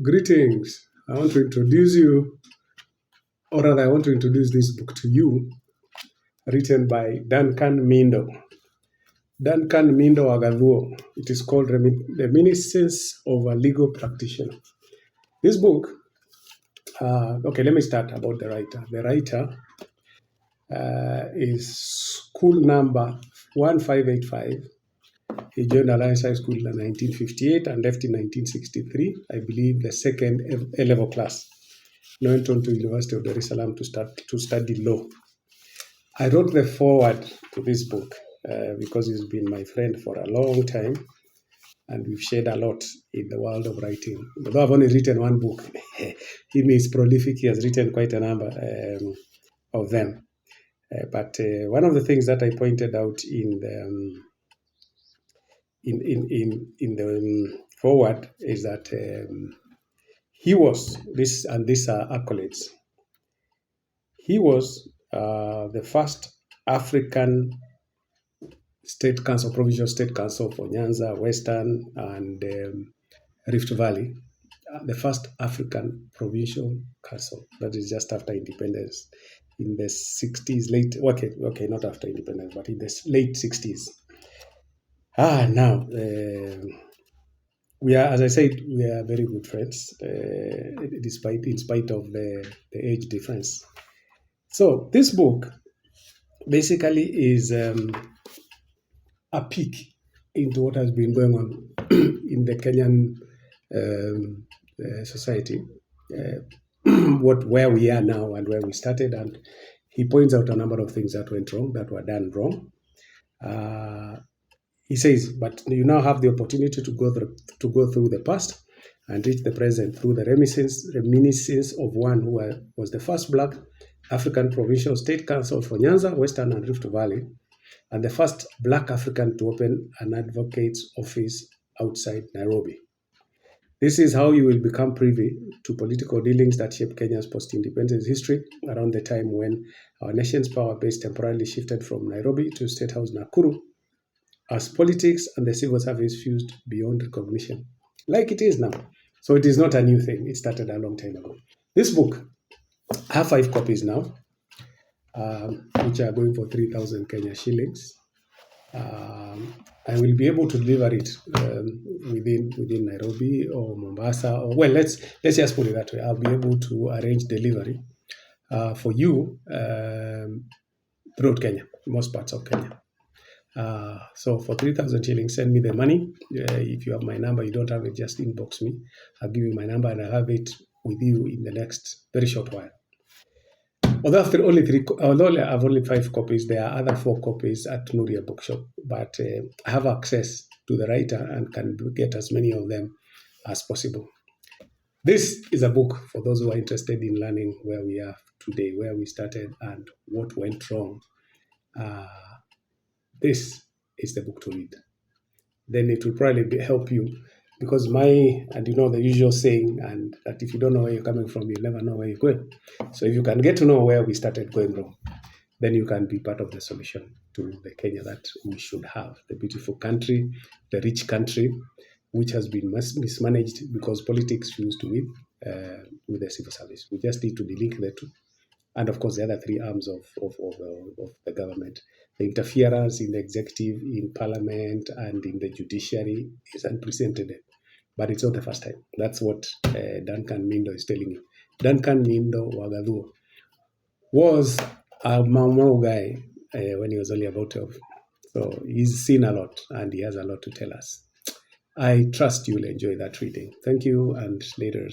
Greetings. I want to introduce you, or rather, I want to introduce this book to you, written by Duncan Mindo. Duncan Mindo Gathuo. It is called Reminiscence of a Legal Practitioner. This book, let me start about the writer. The writer is school number 1585. He joined Alliance High School in 1958 and left in 1963, I believe, the second A-level class. He went on to University of Dar es Salaam to study law. I wrote the foreword to this book because he's been my friend for a long time, and we've shared a lot in the world of writing. Although I've only written one book, he is prolific. He has written quite a number of them. But one of the things that I pointed out in the foreword is that he was this, and these are accolades. He was the first African State Counsel, Provincial State Counsel for Nyanza, Western, and Rift Valley. The first African Provincial Counsel. That is just after independence in the 60s, not after independence, but in the late 60s. Now, we are, as I said, we are very good friends, in spite of the age difference. So this book basically is a peek into what has been going on in the Kenyan society, where we are now and where we started, and he points out a number of things that went wrong, that were done wrong. He says, but you now have the opportunity to go through the past and reach the present through the reminiscence of one who was the first Black African Provincial State Counsel for Nyanza, Western, and Rift Valley, and the first Black African to open an advocate's office outside Nairobi. This is how you will become privy to political dealings that shape Kenya's post-independence history around the time when our nation's power base temporarily shifted from Nairobi to State House Nakuru, as politics and the civil service fused beyond recognition, like it is now. So it is not a new thing. It started a long time ago. This book, I have 5 copies now, which are going for 3,000 Kenya shillings. I will be able to deliver it within Nairobi or Mombasa, or let's just put it that way. I'll be able to arrange delivery for you throughout Kenya, most parts of Kenya. So for 3,000 shillings, send me the money. If you have my number, you don't have it, just inbox me. I'll give you my number and I'll have it with you in the next very short while. Although I have only 5 copies, there are other 4 copies at Nuria Bookshop, but I have access to the writer and can get as many of them as possible. This is a book for those who are interested in learning where we are today, where we started, and what went wrong. This is the book to read. Then it will probably help you, because the usual saying, and that if you don't know where you're coming from, you never know where you're going. So if you can get to know where we started going wrong, then you can be part of the solution to the Kenya that we should have, the beautiful country, the rich country, which has been mismanaged because politics fused with the civil service. We just need to delink the two. And of course, the other 3 arms of the government. The interference in the executive, in parliament, and in the judiciary is unprecedented. But it's not the first time. That's what Duncan Mindo is telling you. Duncan Mindo Gathuo was a Mau guy when he was only about 12. So he's seen a lot, and he has a lot to tell us. I trust you'll enjoy that reading. Thank you, and later.